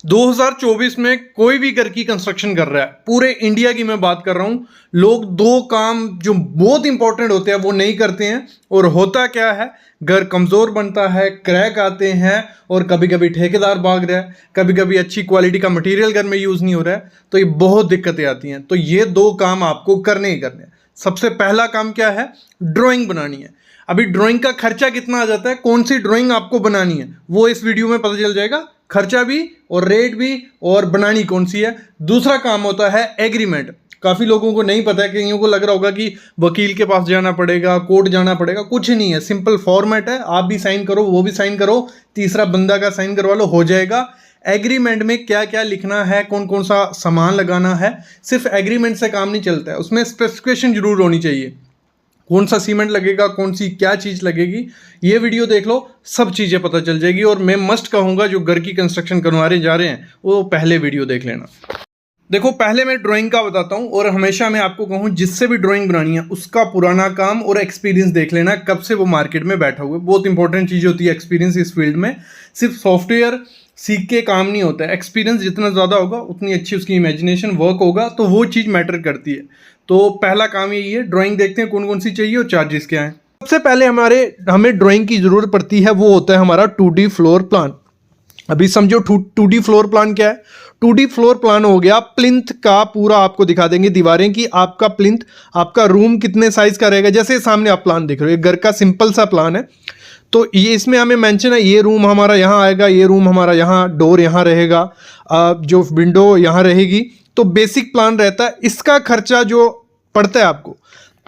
2024 में कोई भी घर की कंस्ट्रक्शन कर रहा है, पूरे इंडिया की मैं बात कर रहा हूं, लोग दो काम जो बहुत इंपॉर्टेंट होते हैं वो नहीं करते हैं। और होता क्या है, घर कमज़ोर बनता है, क्रैक आते हैं, और कभी कभी ठेकेदार भाग रहा है, कभी कभी अच्छी क्वालिटी का मटेरियल घर में यूज़ नहीं हो रहा है, तो ये बहुत दिक्कतें आती हैं। तो ये दो काम आपको करने ही करने हैं। सबसे पहला काम क्या है, ड्राइंग बनानी है। अभी ड्राइंग का खर्चा कितना आ जाता है, कौन सी ड्राइंग आपको बनानी है वो इस वीडियो में पता चल जाएगा, खर्चा भी और रेट भी और बनानी कौन सी है। दूसरा काम होता है एग्रीमेंट। काफ़ी लोगों को नहीं पता है, कईयों को लग रहा होगा कि वकील के पास जाना पड़ेगा, कोर्ट जाना पड़ेगा। कुछ नहीं है, सिंपल फॉर्मेट है, आप भी साइन करो, वो भी साइन करो, तीसरा बंदा का साइन करवा लो, हो जाएगा। एग्रीमेंट में क्या क्या लिखना है, कौन कौन सा सामान लगाना है, सिर्फ एग्रीमेंट से काम नहीं चलता है, उसमें स्पेसिफिकेशन जरूर होनी चाहिए। कौन सा सीमेंट लगेगा, कौन सी क्या चीज़ लगेगी, ये वीडियो देख लो, सब चीज़ें पता चल जाएगी। और मैं मस्ट कहूँगा जो घर की कंस्ट्रक्शन करवाने जा रहे हैं वो पहले वीडियो देख लेना। देखो, पहले मैं ड्राइंग का बताता हूँ, और हमेशा मैं आपको कहूँ जिससे भी ड्राइंग बनानी है उसका पुराना काम और एक्सपीरियंस देख लेना, कब से वो मार्केट में बैठा हुआ है। बहुत इंपॉर्टेंट चीज़ होती है एक्सपीरियंस इस फील्ड में। सिर्फ सॉफ्टवेयर सीख के काम नहीं होता है, एक्सपीरियंस जितना ज़्यादा होगा उतनी अच्छी उसकी इमेजिनेशन वर्क होगा, तो वो चीज़ मैटर करती है। तो पहला काम यही है, ड्राइंग देखते हैं कौन कौन सी चाहिए और चार्जेस क्या हैं। सबसे पहले हमें ड्राइंग की ज़रूरत पड़ती है, वो होता है हमारा 2D फ्लोर प्लान। अभी समझो 2D फ्लोर प्लान क्या है। 2D फ्लोर प्लान हो गया प्लिंथ का, पूरा आपको दिखा देंगे दीवारें की, आपका प्लिंथ, आपका रूम कितने साइज का रहेगा। जैसे सामने आप प्लान देख रहे हो, घर का सिंपल सा प्लान है, तो ये इसमें हमें मेंशन है, ये रूम हमारा यहाँ आएगा, ये रूम हमारा यहाँ, डोर यहाँ रहेगा, जो विंडो यहाँ रहेगी। तो बेसिक प्लान रहता है। इसका खर्चा जो पड़ता है आपको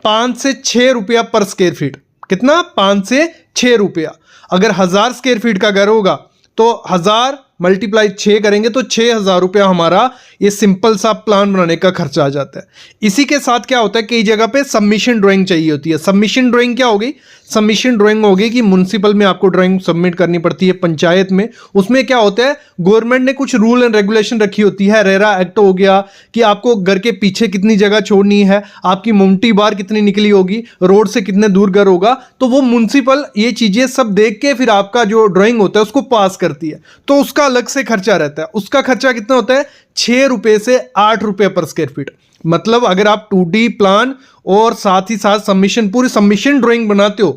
5 से 6 रुपया पर स्क्वायर फीट। कितना? 5 से 6 रुपया। अगर 1000 स्क्वायर फीट का घर होगा तो 1000 मल्टीप्लाई 6 करेंगे तो 6000 रुपया हमारा ये सिंपल सा प्लान बनाने का खर्चा आ जाता है। इसी के साथ क्या होता है, कई जगह पे सबमिशन ड्राइंग चाहिए होती है। सबमिशन ड्राइंग क्या होगी? सबमिशन ड्राइंग होगी कि म्युनिसिपल में आपको ड्राइंग सबमिट करनी पड़ती है, पंचायत में। उसमें क्या होता है, गवर्नमेंट ने कुछ रूल एंड रेगुलेशन रखी होती है। रेरा एक्ट हो गया कि आपको घर के पीछे कितनी जगह छोड़नी है, आपकी मोमटी बार कितनी निकली होगी, रोड से कितने दूर घर होगा, तो वो म्युनिसिपल ये चीजें सब देख के फिर आपका जो ड्राइंग होता है उसको पास करती है। तो उसका अलग से खर्चा रहता है। उसका खर्चा कितना होता है? 6 रुपए से 8 रुपए पर स्क्वायर फीट। मतलब अगर आप 2D प्लान और साथ ही साथ सबमिशन, पूरी सबमिशन ड्राइंग बनाते हो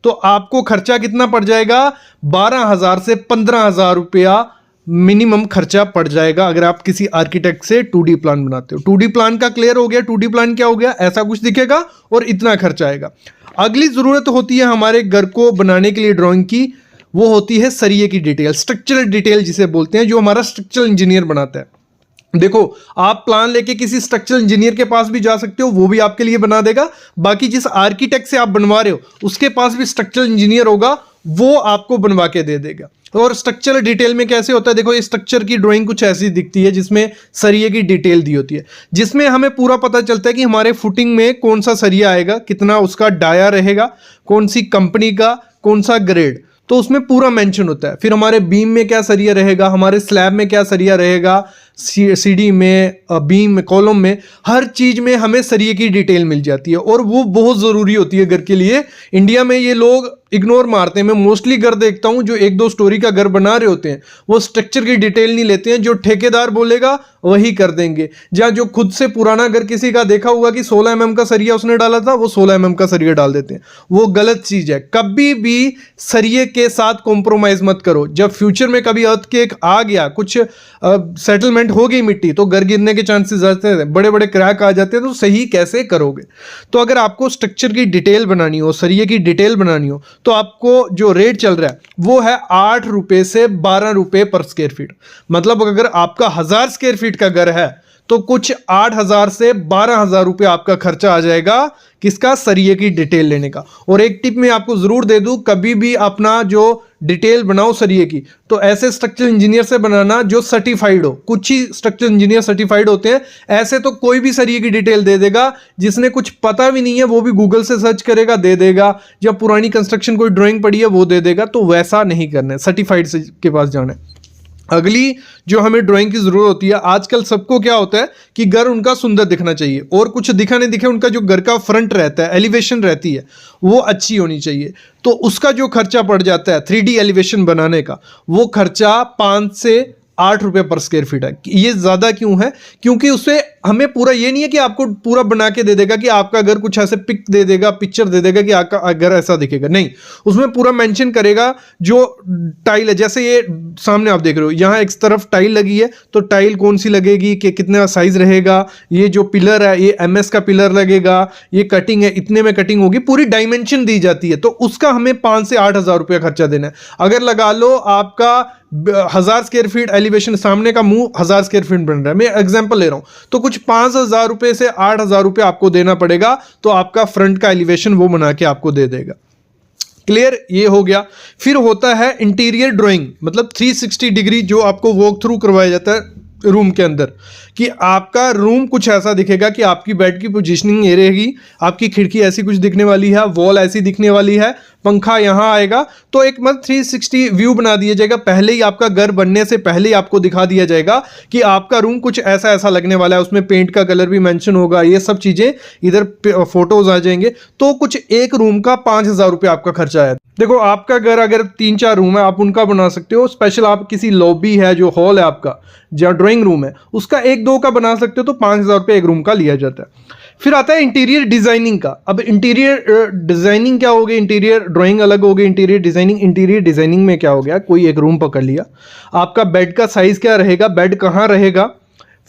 तो आपको खर्चा कितना पड़ जाएगा? 12,000 से 15,000 रुपया मिनिमम खर्चा पड़ जाएगा, अगर आप किसी आर्किटेक्ट से 2D प्लान बनाते हो। 2D प्लान का क्लियर हो गया। 2D प्लान क्या हो गया? ऐसा कुछ दिखेगा और इतना खर्चा आएगा। अगली जरूरत होती है हमारे घर को बनाने के लिए ड्राइंग की, वो होती है सरिये की डिटेल, स्ट्रक्चरल डिटेल जिसे बोलते हैं, जो हमारा स्ट्रक्चरल इंजीनियर बनाता है। देखो, आप प्लान लेके किसी स्ट्रक्चरल इंजीनियर के पास भी जा सकते हो, वो भी आपके लिए बना देगा। बाकी जिस आर्किटेक्ट से आप बनवा रहे हो उसके पास भी स्ट्रक्चरल इंजीनियर होगा, वो आपको बनवा के दे देगा। और स्ट्रक्चरल डिटेल में कैसे होता है, देखो ये स्ट्रक्चर की ड्राइंग कुछ ऐसी दिखती है जिसमें सरिये की डिटेल दी होती है, जिसमें हमें पूरा पता चलता है कि हमारे फुटिंग में कौन सा सरिया आएगा, कितना उसका डाया रहेगा, कौन सी कंपनी का, कौन सा ग्रेड, तो उसमें पूरा मेंशन होता है। फिर हमारे बीम में क्या सरिया रहेगा, हमारे स्लैब में क्या सरिया रहेगा, सीढ़ी में, बीम में, कॉलम में, हर चीज में हमें सरिये की डिटेल मिल जाती है। और वो बहुत ज़रूरी होती है घर के लिए। इंडिया में ये लोग इग्नोर मारते हैं। मैं मोस्टली घर देखता हूँ जो 1-2 स्टोरी का घर बना रहे होते हैं, वो स्ट्रक्चर की डिटेल नहीं लेते हैं। जो ठेकेदार बोलेगा वही कर देंगे। जहाँ जो खुद से पुराना घर किसी का देखा होगा कि 16 mm का सरिया उसने डाला था, वो 16 mm का सरिया डाल देते हैं। वो गलत चीज़ है। कभी भी सरिये के साथ कॉम्प्रोमाइज़ मत करो। जब फ्यूचर में कभी अर्थक्वेक आ गया, कुछ सेटलमेंट हो गई मिट्टी, तो घर गिरने के चांसेस आते हैं, बड़े बड़े क्रैक आ जाते हैं, तो सही कैसे करोगे? तो अगर आपको स्ट्रक्चर की डिटेल बनानी हो, सरिये की डिटेल बनानी हो, तो आपको जो रेट चल रहा है वो है 8 रुपए से 12 रुपए पर स्क्वायर फीट। मतलब अगर आपका 1000 स्क्वायर फीट का घर है तो कुछ 8,000 से 12,000 रुपये आपका खर्चा आ जाएगा, किसका? सरिये की डिटेल लेने का। और एक टिप मैं आपको जरूर दे दूं, कभी भी अपना जो डिटेल बनाओ सरिये की, तो ऐसे स्ट्रक्चरल इंजीनियर से बनाना जो सर्टिफाइड हो। कुछ ही स्ट्रक्चरल इंजीनियर सर्टिफाइड होते हैं, ऐसे तो कोई भी सरिये की डिटेल दे देगा, जिसने कुछ पता भी नहीं है वो भी गूगल से सर्च करेगा, दे देगा। जब पुरानी कंस्ट्रक्शन कोई ड्राइंग पड़ी है वो दे देगा। तो वैसा नहीं करना है, सर्टिफाइड से के पास जाना है। अगली जो हमें ड्राइंग की जरूरत होती है, आजकल सबको क्या होता है कि घर उनका सुंदर दिखना चाहिए, और कुछ दिखा नहीं दिखे, उनका जो घर का फ्रंट रहता है, एलिवेशन रहती है, वो अच्छी होनी चाहिए। तो उसका जो खर्चा पड़ जाता है 3D एलिवेशन बनाने का, वो खर्चा 5 से 8 रुपये पर स्क्वायर फीट है। ये ज़्यादा क्यों है? क्योंकि उससे हमें पूरा ये नहीं है कि आपको पूरा बना के दे देगा कि आपका घर कुछ ऐसे पिक दे देगा, पिक्चर दे देगा कि आपका घर ऐसा दिखेगा, नहीं, उसमें पूरा मेंशन करेगा जो टाइल है। जैसे ये सामने आप देख रहे हो, यहाँ एक तरफ टाइल लगी है, तो टाइल कौन सी लगेगी, कि कितना साइज रहेगा, ये जो पिलर है ये MS का पिलर लगेगा, ये कटिंग है इतने में कटिंग होगी, पूरी डायमेंशन दी जाती है। तो उसका हमें 5 से 8 हज़ार रुपया खर्चा देना है। अगर लगा लो आपका 1000 स्क्वायर फीट एलिवेशन, सामने का मुंह 1000 स्क्वायर फीट बन रहा है, मैं एग्जांपल ले रहा हूं, तो कुछ 5000 रुपए से 8000 रुपए आपको देना पड़ेगा, तो आपका फ्रंट का एलिवेशन वो बना के आपको दे देगा। क्लियर? ये हो गया। फिर होता है इंटीरियर ड्राइंग, मतलब 360 डिग्री जो आपको वॉक थ्रू करवाया जाता है रूम के अंदर, कि आपका रूम कुछ ऐसा दिखेगा कि आपकी बेड की पोजीशनिंग ये रहेगी, आपकी खिड़की ऐसी कुछ दिखने वाली है, वॉल ऐसी दिखने वाली है, पंखा यहाँ आएगा, तो एक मतलब 360 व्यू बना दिया जाएगा। पहले ही आपका घर बनने से पहले ही आपको दिखा दिया जाएगा कि आपका रूम कुछ ऐसा ऐसा लगने वाला है, उसमें पेंट का कलर भी मेंशन होगा, ये सब चीज़ें इधर फोटोज आ जाएंगे। तो कुछ एक रूम का 5000 रुपये आपका खर्चा है। देखो आपका घर अगर 3-4 रूम है आप उनका बना सकते हो, स्पेशल आप किसी लॉबी है जो हॉल है आपका, जहाँ ड्राइंग रूम है, उसका 1-2 का बना सकते हो, तो 5000 रुपये एक रूम का लिया जाता है। फिर आता है इंटीरियर डिजाइनिंग का। अब इंटीरियर डिजाइनिंग क्या हो गई, इंटीरियर ड्राइंग अलग हो गई, इंटीरियर डिजाइनिंग। इंटीरियर डिजाइनिंग में क्या हो गया, कोई एक रूम पकड़ लिया, आपका बेड का साइज क्या रहेगा, बेड कहाँ रहेगा,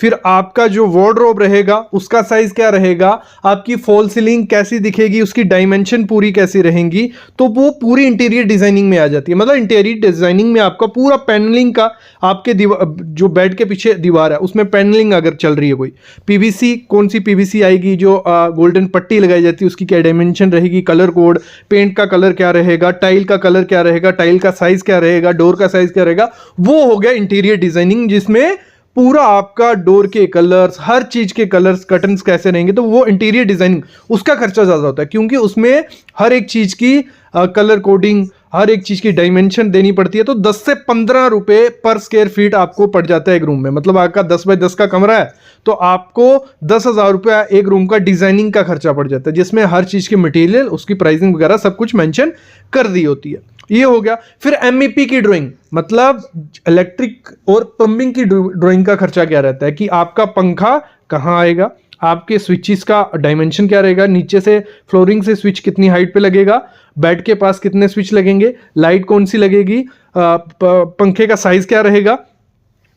फिर आपका जो वार्डरोब रहेगा उसका साइज क्या रहेगा, आपकी फॉल सीलिंग कैसी दिखेगी, उसकी डायमेंशन पूरी कैसी रहेंगी, तो वो पूरी इंटीरियर डिजाइनिंग में आ जाती है। मतलब इंटीरियर डिजाइनिंग में आपका पूरा पैनलिंग का, आपके जो बेड के पीछे दीवार है उसमें पैनलिंग अगर चल रही है, कोई PVC, कौन सी PVC आएगी, जो गोल्डन पट्टी लगाई जाती है उसकी क्या डायमेंशन रहेगी, कलर कोड, पेंट का कलर क्या रहेगा, टाइल का कलर क्या रहेगा, टाइल का साइज क्या रहेगा, डोर का साइज क्या रहेगा, वो हो गया इंटीरियर डिजाइनिंग, जिसमें पूरा आपका डोर के कलर्स, हर चीज के कलर्स, कर्टन्स कैसे रहेंगे, तो वो इंटीरियर डिजाइनिंग, उसका खर्चा ज्यादा होता है, क्योंकि उसमें हर एक चीज की कलर कोडिंग, हर एक चीज की डायमेंशन देनी पड़ती है। तो 10 से 15 रुपए पर स्क्वायर फीट आपको पड़ जाता है एक रूम में। मतलब आपका 10 बाय 10 का कमरा है, तो आपको 10,000 रुपया एक रूम का डिजाइनिंग का खर्चा पड़ जाता है, जिसमें हर चीज के मटेरियल, उसकी प्राइसिंग वगैरह सब कुछ मेंशन कर दी होती है। ये हो गया। फिर MEP की ड्राइंग, मतलब इलेक्ट्रिक और प्लम्बिंग की ड्राइंग का खर्चा क्या रहता है, कि आपका पंखा कहाँ आएगा, आपके स्विचेस का डायमेंशन क्या रहेगा, नीचे से फ्लोरिंग से स्विच कितनी हाइट पे लगेगा, बेड के पास कितने स्विच लगेंगे, लाइट कौन सी लगेगी, पंखे का साइज क्या रहेगा,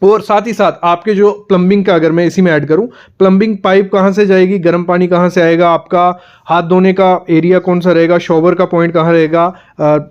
और साथ ही साथ आपके जो प्लम्बिंग का, अगर मैं इसी में ऐड करूं, प्लम्बिंग पाइप कहाँ से जाएगी, गर्म पानी कहाँ से आएगा, आपका हाथ धोने का एरिया कौन सा रहेगा, शॉवर का पॉइंट कहाँ रहेगा,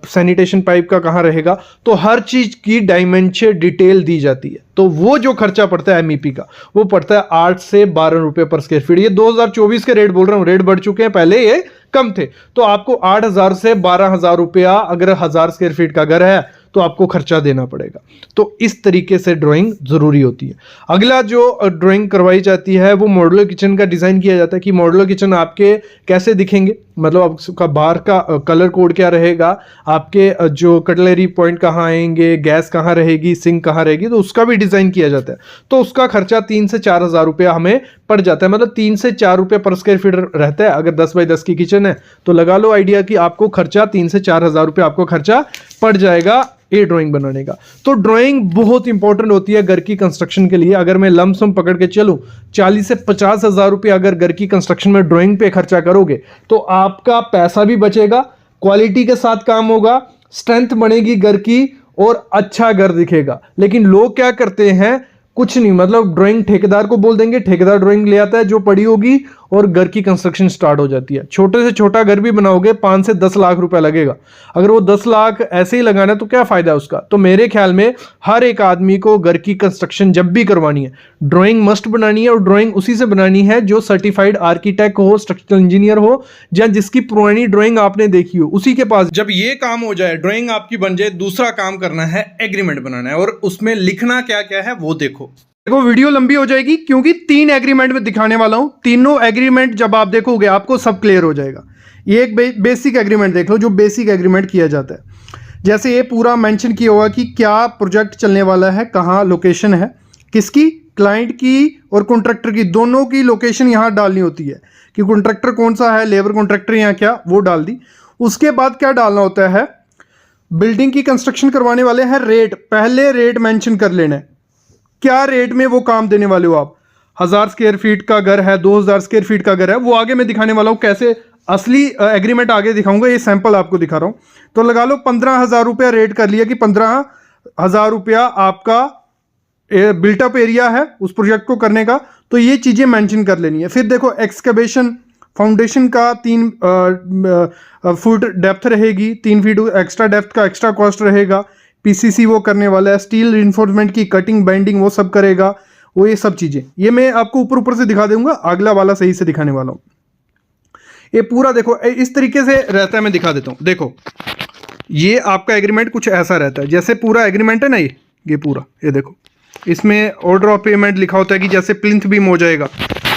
सैनिटेशन पाइप का कहाँ रहेगा, तो हर चीज की डायमेंशन डिटेल दी जाती है। तो वो जो खर्चा पड़ता है MEP का, वो पड़ता है 8 से 12 रुपए पर स्क्वायर फीट। ये 2024 के रेट बोल रहा हूँ, रेट बढ़ चुके हैं, पहले ये कम थे। तो आपको 8000 से 12000 रुपया, अगर 1000 स्क्वायर फीट का घर है तो आपको खर्चा देना पड़ेगा। तो इस तरीके से ड्राइंग जरूरी होती है। अगला जो ड्राइंग करवाई जाती है वो मॉड्यूलर किचन का डिजाइन किया जाता है, कि मॉड्यूलर किचन आपके कैसे दिखेंगे, मतलब आपका बाहर का कलर कोड क्या रहेगा, आपके जो कटलरी पॉइंट कहाँ आएंगे, गैस कहाँ रहेगी, सिंक कहाँ रहेगी, तो उसका भी डिजाइन किया जाता है। तो उसका खर्चा 3 से 4 हज़ार रुपया हमें पड़ जाता है। मतलब 3 से 4 रुपये पर स्क्वायर फीट रहता है। अगर 10 बाय 10 की किचन है तो लगा लो आइडिया कि आपको खर्चा 3 से 4 हज़ार रुपये आपको खर्चा पड़ जाएगा ये ड्राइंग बनाने का। तो ड्राइंग बहुत इंपॉर्टेंट होती है घर की कंस्ट्रक्शन के लिए। अगर मैं लमसम पकड़ के चलूं 40 से 50 हज़ार रुपये अगर घर की कंस्ट्रक्शन में ड्राइंग पे खर्चा करोगे तो आपका पैसा भी बचेगा, क्वालिटी के साथ काम होगा, स्ट्रेंथ बढ़ेगी घर की और अच्छा घर दिखेगा। लेकिन लोग क्या करते हैं, कुछ नहीं, मतलब ड्राइंग ठेकेदार को बोल देंगे, ठेकेदार ड्राइंग ले आता है जो पड़ी होगी और घर की कंस्ट्रक्शन स्टार्ट हो जाती है। छोटे से छोटा घर भी बनाओगे 5 से 10 लाख रुपया लगेगा। अगर वो 10 लाख ऐसे ही लगाना है तो क्या फायदा उसका। तो मेरे ख्याल में हर एक आदमी को घर की कंस्ट्रक्शन जब भी करवानी है ड्राइंग मस्ट बनानी है, और ड्राइंग उसी से बनानी है जो सर्टिफाइड आर्किटेक्ट हो, स्ट्रक्चरल इंजीनियर हो, या जिसकी पुरानी ड्राइंग आपने देखी हो उसी के पास। जब ये काम हो जाए, ड्राइंग आपकी बन जाए, दूसरा काम करना है एग्रीमेंट बनाना है, और उसमें लिखना क्या क्या है वो देखो। वीडियो लंबी हो जाएगी क्योंकि 3 एग्रीमेंट में दिखाने वाला हूं। तीनों एग्रीमेंट जब आप देखोगे आपको सब क्लियर हो जाएगा। ये एक बेसिक एग्रीमेंट देख लो, जो बेसिक एग्रीमेंट किया जाता है। जैसे ये पूरा मेंशन किया हुआ कि क्या प्रोजेक्ट चलने वाला है, कहाँ लोकेशन है, किसकी, क्लाइंट की और कॉन्ट्रैक्टर की, दोनों की लोकेशन यहाँ डालनी होती है कि कॉन्ट्रैक्टर कौन सा है, लेबर कॉन्ट्रैक्टर यहाँ क्या, वो डाल दी। उसके बाद क्या डालना होता है, बिल्डिंग की कंस्ट्रक्शन करवाने वाले हैं रेट, पहले रेट मेंशन कर लेना है। क्या रेट में वो काम देने वाले हो आप। 1000 स्क्वायर फीट का घर है, 2000 स्क्वायर फीट का घर है, वो आगे मैं दिखाने वाला हूँ कैसे असली एग्रीमेंट आगे दिखाऊंगा, ये सैंपल आपको दिखा रहा हूँ। तो लगा लो 15,000 रुपया रेट कर लिया कि 15,000 रुपया आपका बिल्टअप एरिया है उस प्रोजेक्ट को करने का, तो ये चीज़ें मेंशन कर लेनी है। फिर देखो एक्सकवेशन फाउंडेशन का 3 फुट डेप्थ रहेगी, 3 फीट एक्स्ट्रा डेप्थ का एक्स्ट्रा कॉस्ट रहेगा। पीसीसी वो करने वाला है, स्टील रिइंफोर्समेंट की कटिंग बाइंडिंग वो सब करेगा, वो ये सब चीज़ें ये मैं आपको ऊपर ऊपर से दिखा दूंगा, अगला वाला सही से दिखाने वाला हूँ। ये पूरा देखो इस तरीके से रहता है, मैं दिखा देता हूँ। देखो ये आपका एग्रीमेंट कुछ ऐसा रहता है, जैसे पूरा एग्रीमेंट है ना, ये पूरा ये देखो, इसमें ऑर्डर ऑफ पेमेंट लिखा होता है कि जैसे प्लिंथ बीम हो जाएगा,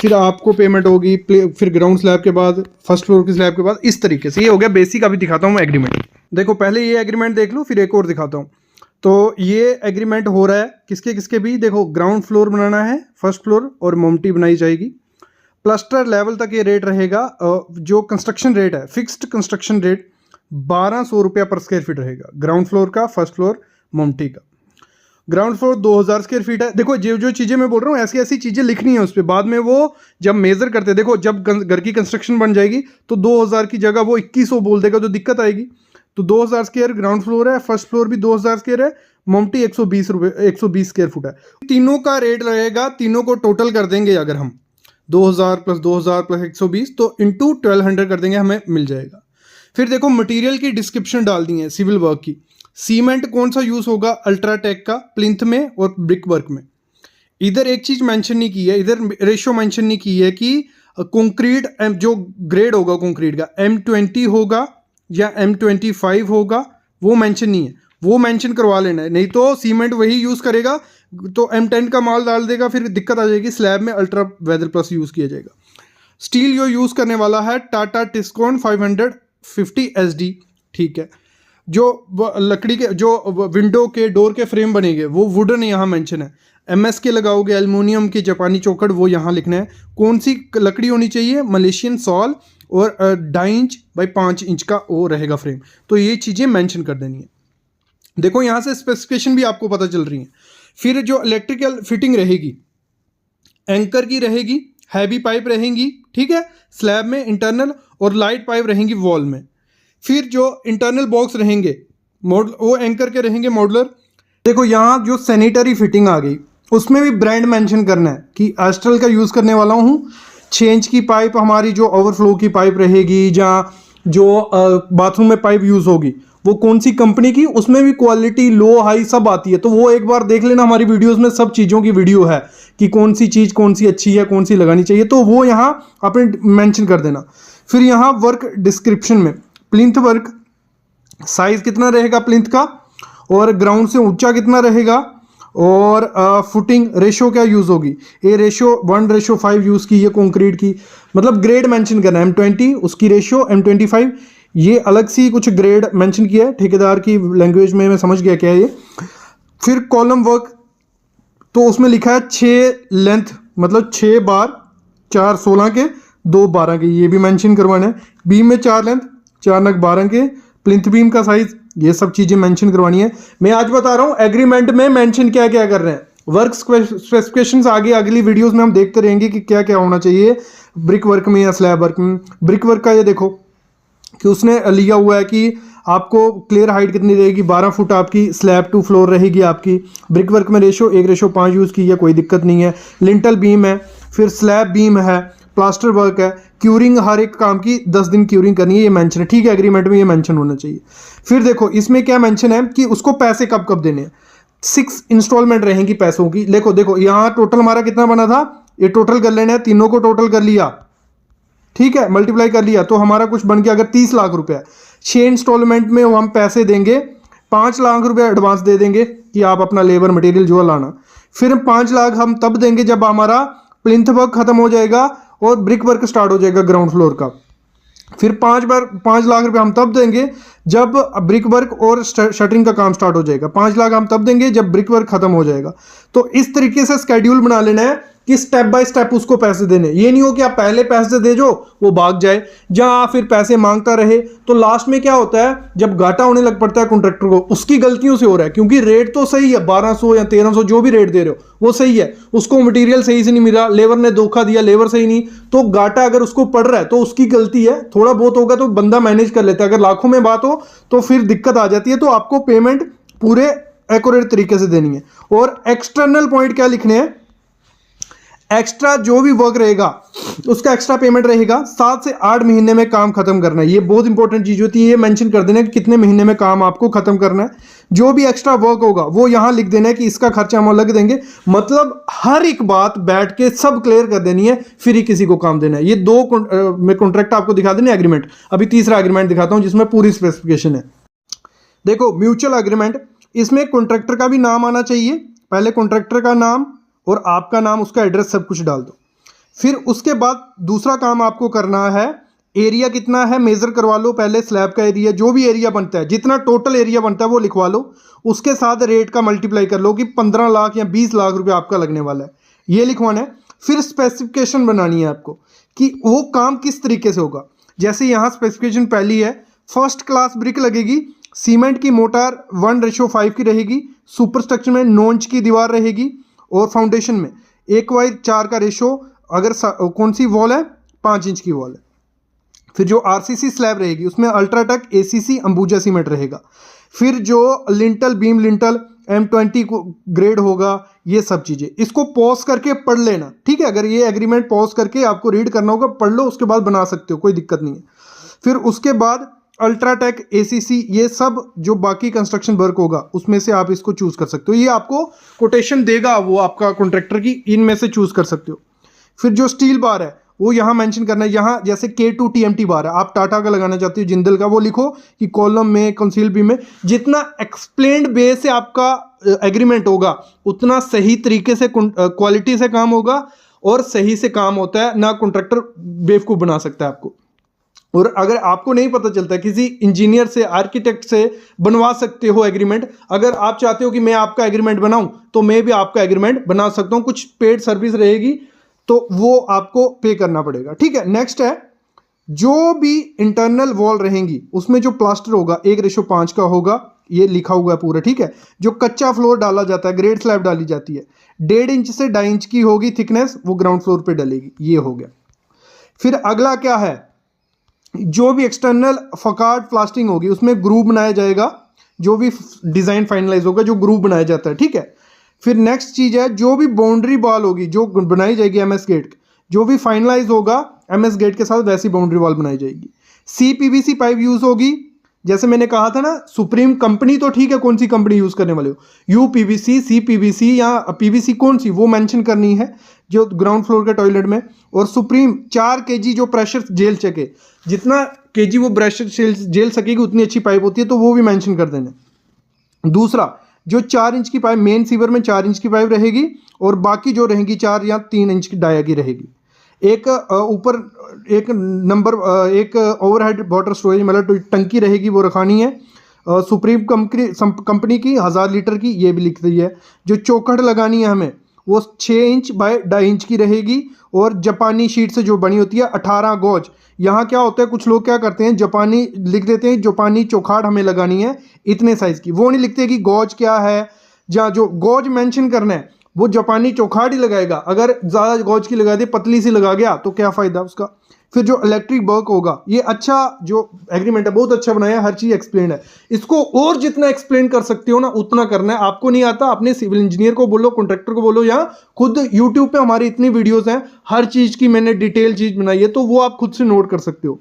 फिर आपको पेमेंट होगी, फिर ग्राउंड स्लैब के बाद, फर्स्ट फ्लोर की स्लैब के बाद, इस तरीके से। ये हो गया बेसिक, अभी दिखाता हूँ मैं एग्रीमेंट। देखो पहले ये एग्रीमेंट देख लो, फिर एक और दिखाता हूँ। तो ये एग्रीमेंट हो रहा है किसके किसके भी, देखो ग्राउंड फ्लोर बनाना है, फर्स्ट फ्लोर और मोमटी बनाई जाएगी, प्लास्टर लेवल तक ये रेट रहेगा। जो कंस्ट्रक्शन रेट है, फिक्स्ड कंस्ट्रक्शन रेट 1200 रुपया पर स्क्वायर फीट रहेगा, ग्राउंड फ्लोर का, फर्स्ट फ्लोर मोमटी का। ग्राउंड फ्लोर 2000 स्क्वायर फीट है। देखो जो चीज़ें मैं बोल रहा हूँ ऐसी ऐसी चीज़ें लिखनी है उस पर, बाद में वो जब मेजर करते हैं, देखो जब घर की कंस्ट्रक्शन बन जाएगी तो 2000 की जगह वो 2100 बोल देगा, तो दिक्कत आएगी। तो 2000 स्क्वायर ग्राउंड फ्लोर है, फर्स्ट फ्लोर भी 2000 स्क्वायर है, मोमटी 120 स्क्वायर फुट है। तीनों का रेट रहेगा, तीनों को टोटल कर देंगे अगर हम 2000 प्लस 2000 प्लस 120, तो इंटू 1200 कर देंगे, हमें मिल जाएगा। फिर देखो मटेरियल की डिस्क्रिप्शन डाल दी है सिविल वर्क की। सीमेंट कौन सा यूज होगा, अल्ट्राटेक का प्लिंथ में और ब्रिक वर्क में। इधर एक चीज मेंशन नहीं की है, इधर रेशियो मेंशन नहीं की है कि कंक्रीट जो ग्रेड होगा कंक्रीट का M20 होगा या M25 होगा, वो मेंशन नहीं है, वो मेंशन करवा लेना है, नहीं तो सीमेंट वही यूज करेगा तो M10 का माल डाल देगा, फिर दिक्कत आ जाएगी। स्लैब में अल्ट्रा वेदर प्लस यूज किया जाएगा। स्टील जो यूज करने वाला है टाटा टिस्कॉन 550 SD, ठीक है। जो लकड़ी के जो विंडो के डोर के फ्रेम बनेंगे वो वुडन यहाँ मेंशन है। MS के लगाओगे एल्युमिनियम की जापानी चौखट, वो यहाँ लिखना है। कौन सी लकड़ी होनी चाहिए, मलेशियन सॉल, और 2.5 इंच बाई 5 इंच का वो रहेगा फ्रेम, तो ये चीज़ें मेंशन कर देनी है। देखो यहाँ से स्पेसिफिकेशन भी आपको पता चल रही है। फिर जो इलेक्ट्रिकल फिटिंग रहेगी, एंकर की रहेगी, हैवी पाइप रहेंगी, ठीक है, स्लैब में इंटरनल, और लाइट पाइप रहेंगी वॉल में। फिर जो इंटरनल बॉक्स रहेंगे वो एंकर के रहेंगे मॉडुलर। देखो यहाँ जो सैनिटरी फिटिंग आ गई, उसमें भी ब्रांड मेंशन करना है कि एस्ट्रल का यूज़ करने वाला हूँ। 6 इंच की पाइप हमारी जो ओवरफ्लो की पाइप रहेगी, जहाँ जो बाथरूम में पाइप यूज़ होगी वो कौन सी कंपनी की, उसमें भी क्वालिटी लो हाई सब आती है, तो वो एक बार देख लेना, हमारी वीडियोस में सब चीज़ों की वीडियो है कि कौन सी चीज़ कौन सी अच्छी है, कौन सी लगानी चाहिए, तो वो यहाँ आपने मेंशन कर देना। फिर यहाँ वर्क डिस्क्रिप्शन में प्लिंथ वर्क साइज कितना रहेगा प्लिंथ का, और ग्राउंड से ऊंचा कितना रहेगा, और फुटिंग रेशो क्या यूज़ होगी, ये रेशो 1:5 यूज़ की है कंक्रीट की, मतलब ग्रेड मेंशन करना है। M20 उसकी रेशो, M25 ये अलग सी कुछ ग्रेड मेंशन किया है, ठेकेदार की लैंग्वेज में मैं समझ गया क्या है ये। फिर कॉलम वर्क, तो उसमें लिखा है 6 लेंथ, मतलब 6 बार, 4 16 के, 2 12 के, ये भी मेंशन करवाना है। बीम में 4 लेंथ, 4 नग 12 के, प्लिंथ बीम का साइज, ये सब चीज़ें मेंशन करवानी है। मैं आज बता रहा हूँ एग्रीमेंट में मेंशन क्या क्या कर रहे हैं। वर्क स्पेसिफिकेशंस आगे अगली वीडियोस में हम देखते रहेंगे कि क्या क्या होना चाहिए ब्रिक वर्क में या स्लैब वर्क में। ब्रिक वर्क का ये देखो कि उसने लिया हुआ है कि आपको क्लियर हाइट कितनी रहेगी, 12 फुट आपकी स्लैब टू फ्लोर रहेगी आपकी। ब्रिक वर्क में रेशो 1:5 यूज़ की है, कोई दिक्कत नहीं है। लिंटल बीम है, फिर स्लैब बीम है, प्लास्टर वर्क है, क्यूरिंग हर एक काम की 10 दिन क्यूरिंग करनी है, ये मेंशन है, ठीक है, एग्रीमेंट में ये मेंशन होना चाहिए। फिर देखो इसमें क्या मेंशन है कि उसको पैसे कब कब देने हैं। 6 इंस्टॉलमेंट रहेंगी पैसों की। देखो यहाँ टोटल हमारा कितना बना था, ये टोटल कर लेना है, तीनों को टोटल कर लिया, ठीक है, मल्टीप्लाई कर लिया, तो हमारा कुछ बन गया अगर 30 लाख रुपया। 6 इंस्टॉलमेंट में हम पैसे देंगे, 5 लाख रुपया एडवांस दे देंगे कि आप अपना लेबर मटेरियल जो लाना। फिर 5 लाख हम तब देंगे जब हमारा प्लिंथ वर्क खत्म हो जाएगा और ब्रिक वर्क स्टार्ट हो जाएगा ग्राउंड फ्लोर का। फिर 5 लाख रुपए हम तब देंगे जब ब्रिक वर्क और शटरिंग का काम स्टार्ट हो जाएगा। 5 लाख हम तब देंगे जब ब्रिक वर्क खत्म हो जाएगा। तो इस तरीके से स्केड्यूल बना लेना है कि स्टेप बाय स्टेप उसको पैसे देने। ये नहीं हो कि आप पहले पैसे दे जो वो भाग जाए, जहां फिर पैसे मांगता रहे, तो लास्ट में क्या होता है, जब घाटा होने लग पड़ता है कॉन्ट्रैक्टर को, उसकी गलतियों से हो रहा है, क्योंकि रेट तो सही है 1200 या 1300 जो भी रेट दे रहे हो वो सही है, उसको मटेरियल सही से नहीं मिला, लेबर ने धोखा दिया, लेबर सही नहीं, तो घाटा अगर उसको पड़ रहा है तो उसकी गलती है। थोड़ा बहुत होगा तो बंदा मैनेज कर लेता है, अगर लाखों में बात हो तो फिर दिक्कत आ जाती है। तो आपको पेमेंट पूरे एक्यूरेट तरीके से देनी है। और एक्सटर्नल पॉइंट क्या लिखने हैं, एक्स्ट्रा जो भी वर्क रहेगा उसका एक्स्ट्रा पेमेंट रहेगा। 7 से 8 महीने में काम खत्म करना है, ये बहुत इंपॉर्टेंट चीज होती है, ये मेंशन कर देना कि कितने महीने में काम आपको खत्म करना है। जो भी एक्स्ट्रा वर्क होगा वो यहां लिख देना है कि इसका खर्चा हम अलग देंगे, मतलब हर एक बात बैठ के सब क्लियर कर देनी है, फिर ही किसी को काम देना है। ये दो में कॉन्ट्रैक्ट आपको दिखा देने एग्रीमेंट। अभी तीसरा एग्रीमेंट दिखाता हूं जिसमें पूरी स्पेसिफिकेशन है। देखो म्यूचुअल एग्रीमेंट, इसमें कॉन्ट्रैक्टर का भी नाम आना चाहिए, पहले कॉन्ट्रैक्टर का नाम और आपका नाम, उसका एड्रेस सब कुछ डाल दो। फिर उसके बाद दूसरा काम आपको करना है, एरिया कितना है मेजर करवा लो, पहले स्लैब का एरिया, जो भी एरिया बनता है, जितना टोटल एरिया बनता है वो लिखवा लो, उसके साथ रेट का मल्टीप्लाई कर लो कि 15 लाख या 20 लाख रुपए आपका लगने वाला है, ये लिखवाना है। फिर स्पेसिफिकेशन बनानी है आपको कि वो काम किस तरीके से होगा। जैसे यहाँ स्पेसिफिकेशन पहली है, फर्स्ट क्लास ब्रिक लगेगी, सीमेंट की मोटार 1:5 की रहेगी, सुपर स्ट्रक्चर में 9 इंच की दीवार रहेगी, और फाउंडेशन में 1/4 का रेशो, अगर कौन सी वॉल है 5 इंच की वॉल है। फिर जो आरसीसी स्लैब रहेगी उसमें अल्ट्राटेक एसीसी अंबुजा सीमेंट रहेगा। फिर जो lintel beam lintel M20 grade होगा, ये सब चीज़ें। इसको पॉज करके पढ़ लेना, ठीक है, अगर ये एग्रीमेंट पॉज करके आपको रीड करना होगा पढ़ लो, उसके बाद बना सकते हो, कोई दिक्कत नहीं है। फिर उसके बाद अल्ट्राटेक एसीसी, ये सब जो बाकी कंस्ट्रक्शन वर्क होगा उसमें से आप इसको चूज कर सकते हो, ये आपको कोटेशन देगा वो आपका कॉन्ट्रैक्टर की, इनमें से चूज कर सकते हो। फिर जो स्टील बार है वो यहाँ मेंशन करना है, यहाँ जैसे K2 TMT बार है, आप टाटा का लगाना चाहते हो जिंदल का, वो लिखो कि कॉलम में कंसील बीम में जितना एक्सप्लेन्ड बेस से आपका एग्रीमेंट होगा उतना सही तरीके से क्वालिटी से काम होगा और सही से काम होता है, ना कॉन्ट्रैक्टर बेवकूफ़ बना सकता है आपको। और अगर आपको नहीं पता चलता, किसी इंजीनियर से आर्किटेक्ट से बनवा सकते हो एग्रीमेंट। अगर आप चाहते हो कि मैं आपका एग्रीमेंट बनाऊं तो मैं भी आपका एग्रीमेंट बना सकता हूं, कुछ पेड सर्विस रहेगी तो वो आपको पे करना पड़ेगा, ठीक है। नेक्स्ट है, जो भी इंटरनल वॉल रहेंगी उसमें जो प्लास्टर होगा 1:5 का होगा, ये लिखा हुआ है पूरा, ठीक है। जो कच्चा फ्लोर डाला जाता है, ग्रेड स्लैब डाली जाती है, 1.5 इंच से 2.5 इंच की होगी थिकनेस, वो ग्राउंड फ्लोर पे डलेगी, ये हो गया। फिर अगला क्या है, जो भी एक्सटर्नल फकार्ड प्लास्टिंग होगी उसमें ग्रूव बनाया जाएगा, जो भी डिजाइन फाइनलाइज होगा जो ग्रूव बनाया जाता है, ठीक है। फिर नेक्स्ट चीज है, जो भी बाउंड्री वॉल होगी जो बनाई जाएगी एमएस गेट, जो भी फाइनलाइज होगा एमएस गेट के साथ वैसी बाउंड्री वॉल बनाई जाएगी। CPVC पाइप यूज होगी, जैसे मैंने कहा था ना, सुप्रीम कंपनी तो ठीक है, कौन सी कंपनी यूज करने वाले हो, UPVC CPVC या PVC कौन सी, वो मेंशन करनी है जो ग्राउंड फ्लोर के टॉयलेट में। और सुप्रीम 4 kg जो प्रेशर झेल सके, जितना kg वो प्रेशर झेल सकेगी उतनी अच्छी पाइप होती है, तो वो भी मेंशन कर देना। दूसरा, जो 4 इंच की पाइप, मेन सीवर में 4 इंच की पाइप रहेगी और बाकी जो रहेंगी 4 या 3 इंच की डाया की रहेगी। एक ऊपर एक नंबर एक ओवरहेड वाटर स्टोरेज मतलब टंकी रहेगी, वो रखानी है, सुप्रीम कंपनी की 1000 लीटर की, ये भी लिख दी है। जो चौखट लगानी है हमें वो 6 इंच बाय 2.5 इंच की रहेगी और जापानी शीट से जो बनी होती है 18 गॉज। यहाँ क्या होता है, कुछ लोग क्या करते हैं जापानी लिख देते हैं, जापानी चौखाट हमें लगानी है इतने साइज की, वो नहीं लिखते कि गॉज क्या है, जहाँ जो गॉज मेंशन करना है वो जापानी चौखाट ही लगाएगा। अगर ज़्यादा गॉज की लगा दी, पतली सी लगा गया तो क्या फ़ायदा उसका। फिर जो इलेक्ट्रिक वर्क होगा, ये अच्छा जो एग्रीमेंट है बहुत अच्छा बनाया है, हर चीज़ एक्सप्लेन है, इसको और जितना एक्सप्लेन कर सकते हो ना उतना करना है। आपको नहीं आता, अपने सिविल इंजीनियर को बोलो, कॉन्ट्रैक्टर को बोलो, या खुद यूट्यूब पे हमारी इतनी वीडियोस हैं, हर चीज़ की मैंने डिटेल चीज़ बनाई है, तो वो आप खुद से नोट कर सकते हो।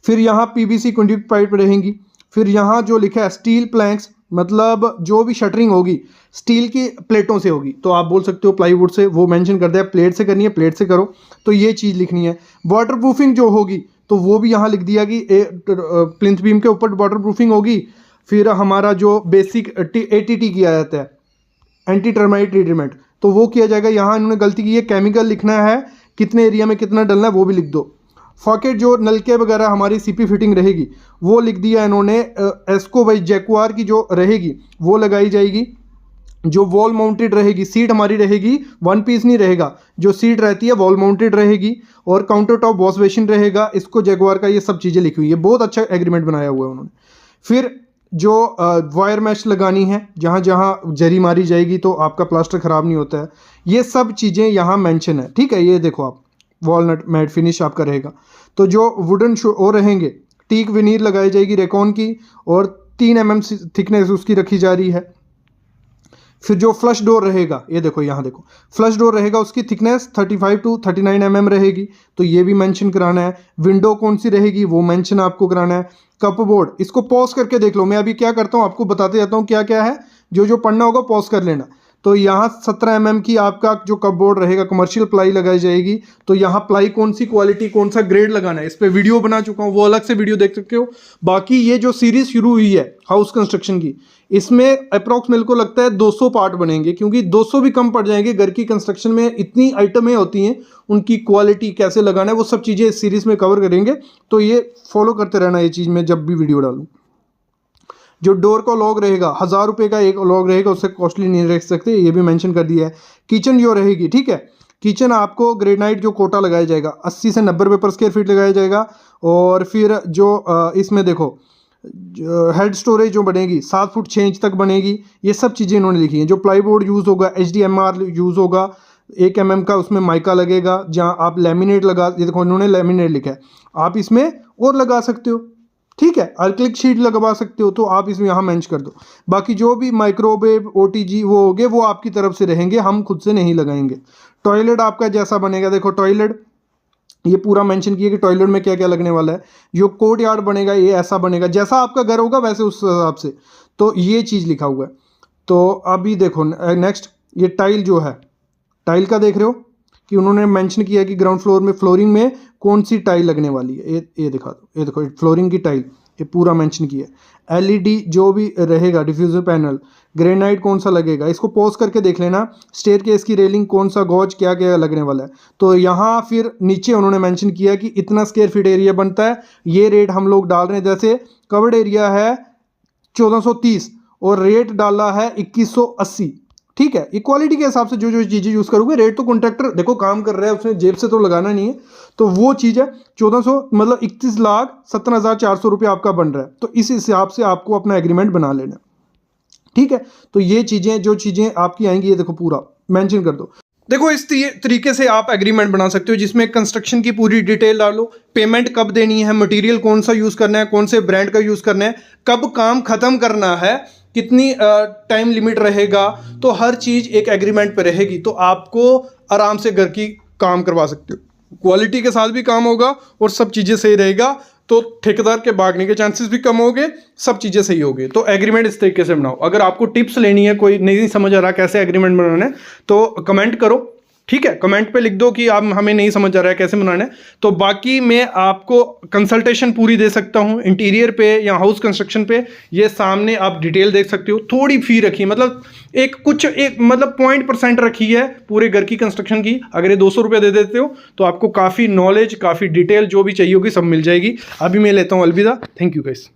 फिर यहाँ PVC कंडक्ट पाइप रहेंगी। फिर यहाँ जो लिखा है स्टील प्लैंक्स, मतलब जो भी शटरिंग होगी स्टील की प्लेटों से होगी, तो आप बोल सकते हो प्लाईवुड से, वो मेंशन कर दिया, प्लेट से करनी है प्लेट से करो, तो ये चीज़ लिखनी है। वाटर प्रूफिंग जो होगी तो वो भी यहाँ लिख दिया कि प्लिंथ बीम के ऊपर वाटर प्रूफिंग होगी। फिर हमारा जो बेसिक ATT किया जाता है, एंटी टर्माइट ट्रीटमेंट, तो वो किया जाएगा। यहाँ इन्होंने गलती की है, केमिकल लिखना है, कितने एरिया में कितना डलना है वो भी लिख दो। फॉकेट जो नलके वगैरह हमारी CP फिटिंग रहेगी वो लिख दिया इन्होंने, एस्को बाई जैकुआर की जो रहेगी वो लगाई जाएगी। जो वॉल माउंटेड रहेगी, सीट हमारी रहेगी वन पीस नहीं रहेगा, जो सीट रहती है वॉल माउंटेड रहेगी, और काउंटर टॉप वॉश बेसिन रहेगा, इसको जगुआर का ये सब चीज़ें लिखी हुई है, बहुत अच्छा एग्रीमेंट बनाया हुआ है उन्होंने। फिर जो वायर मैश लगानी है, जहाँ जहाँ जरी मारी जाएगी तो आपका प्लास्टर ख़राब नहीं होता है, ये सब चीज़ें यहाँ मेंशन है, ठीक है। ये देखो आप, वॉलनट मैट फिनिश आपका रहेगा। तो जो वुडन वो रहेंगे, टीक विनीर लगाई जाएगी रेकॉन की, और 3 mm थिकनेस उसकी रखी जा रही है। फिर जो फ्लश डोर रहेगा, ये देखो यहाँ देखो, फ्लश डोर रहेगा, उसकी थिकनेस 35 to 39 mm रहेगी, तो ये भी मेंशन कराना है। विंडो कौन सी रहेगी वो मेंशन आपको कराना है। कप बोर्ड, इसको पॉज करके देख लो, मैं अभी क्या करता हूँ आपको बताते जाता हूँ क्या क्या है, जो जो पढ़ना होगा पॉज कर लेना। तो यहाँ 17 mm की आपका जो कप बोर्ड रहेगा, कमर्शियल प्लाई लगाई जाएगी। तो यहाँ प्लाई कौन सी क्वालिटी, कौन सा ग्रेड लगाना है, इस पर वीडियो बना चुका हूँ, वो अलग से वीडियो देख सकते हो। बाकी ये जो सीरीज शुरू हुई है हाउस कंस्ट्रक्शन की, इसमें अप्रॉक्स मेरे को लगता है 200 पार्ट बनेंगे, क्योंकि 200 भी कम पड़ जाएंगे। घर की कंस्ट्रक्शन में इतनी आइटमें होती हैं, उनकी क्वालिटी कैसे लगाना है वो सब चीज़ें इस सीरीज में कवर करेंगे। तो ये फॉलो करते रहना ये चीज़ में जब भी वीडियो डालूँ। जो डोर का लॉक रहेगा, 1000 रुपये का एक लॉक रहेगा, उससे कॉस्टली नहीं रख सकते, ये भी मेंशन कर दिया है। किचन जो रहेगी, ठीक है, किचन आपको ग्रेनाइट जो कोटा लगाया जाएगा 80 से 90 रुपये पर स्क्वायर फीट लगाया जाएगा। और फिर जो इसमें देखो हेड स्टोरेज जो बनेगी 7 फुट 6 इंच तक बनेगी, ये सब चीज़ें इन्होंने लिखी हैं। जो प्लाईबोर्ड यूज़ होगा, HDMR यूज़ होगा, 1 mm का उसमें माइका लगेगा, जहाँ आप लेमिनेट लगा, ये देखो इन्होंने लेमिनेट लिखा है, आप इसमें और लगा सकते हो, ठीक है, अल्क्लिक शीट लगवा सकते हो, तो आप इसमें यहाँ मेंशन कर दो। बाकी जो भी माइक्रोवेव OTG वो होंगे वो आपकी तरफ से रहेंगे, हम खुद से नहीं लगाएंगे। टॉयलेट आपका जैसा बनेगा, देखो टॉयलेट ये पूरा मेंशन किया कि टॉयलेट में क्या क्या लगने वाला है। जो कोर्ट यार्ड बनेगा ये ऐसा बनेगा, जैसा आपका घर होगा वैसे उस हिसाब से, तो ये चीज़ लिखा हुआ है। तो अभी देखो नेक्स्ट, ये टाइल जो है, टाइल का देख रहे हो कि उन्होंने मेंशन किया कि ग्राउंड फ्लोर में फ्लोरिंग में कौन सी टाइल लगने वाली है, ये दिखा दो, ये देखो फ्लोरिंग की टाइल, ये पूरा मेंशन किया है। LED जो भी रहेगा, डिफ्यूज़र पैनल, ग्रेनाइट कौन सा लगेगा, इसको पॉज करके देख लेना। स्टेयरकेस की रेलिंग कौन सा गॉज क्या क्या लगने वाला है। तो यहाँ फिर नीचे उन्होंने मेंशन किया कि इतना स्क्वायर फीट एरिया बनता है, ये रेट हम लोग डाल रहे हैं। जैसे कवर्ड एरिया है 1430 और रेट डाला है 2180, ठीक है। इक्वालिटी के हिसाब से जो जो चीज़ें यूज़ करोगे, रेट तो कॉन्ट्रैक्टर देखो काम कर रहा है, उसने जेब से तो लगाना नहीं है, तो वो चीज़ है 1400 मतलब 31,17,400 रुपये आपका बन रहा है। तो इस हिसाब से आपको अपना एग्रीमेंट बना लेना, ठीक है। तो ये चीज़ें जो चीज़ें आपकी आएंगी, ये देखो पूरा मेंशन कर दो। देखो इस तरीके से आप एग्रीमेंट बना सकते हो, जिसमें कंस्ट्रक्शन की पूरी डिटेल डालो, पेमेंट कब देनी है, मटेरियल कौन सा यूज़ करना है, कौन से ब्रांड का यूज़ करना है, कब काम ख़त्म करना है, कितनी टाइम लिमिट रहेगा, तो हर चीज़ एक एग्रीमेंट पे रहेगी। तो आपको आराम से घर की काम करवा सकते हो, क्वालिटी के साथ भी काम होगा और सब चीज़ें सही रहेगा। तो ठेकेदार के भागने के चांसेस भी कम होंगे, सब चीज़ें सही होगी। तो एग्रीमेंट इस तरीके से बनाओ। अगर आपको टिप्स लेनी है, कोई नहीं समझ आ रहा कैसे एग्रीमेंट बनाना है, तो कमेंट करो, ठीक है। कमेंट पे लिख दो कि आप हमें नहीं समझ आ रहा है कैसे बनाना है। तो बाकी मैं आपको कंसल्टेशन पूरी दे सकता हूँ इंटीरियर पे या हाउस कंस्ट्रक्शन पे, ये सामने आप डिटेल देख सकते हो। थोड़ी फी रखी, मतलब एक 0.% रखी है पूरे घर की कंस्ट्रक्शन की। अगर ये 200 रुपये दे देते हो तो आपको काफ़ी नॉलेज, काफ़ी डिटेल जो भी चाहिए होगी सब मिल जाएगी। अभी मैं लेता हूँ अलविदा। Thank you guys.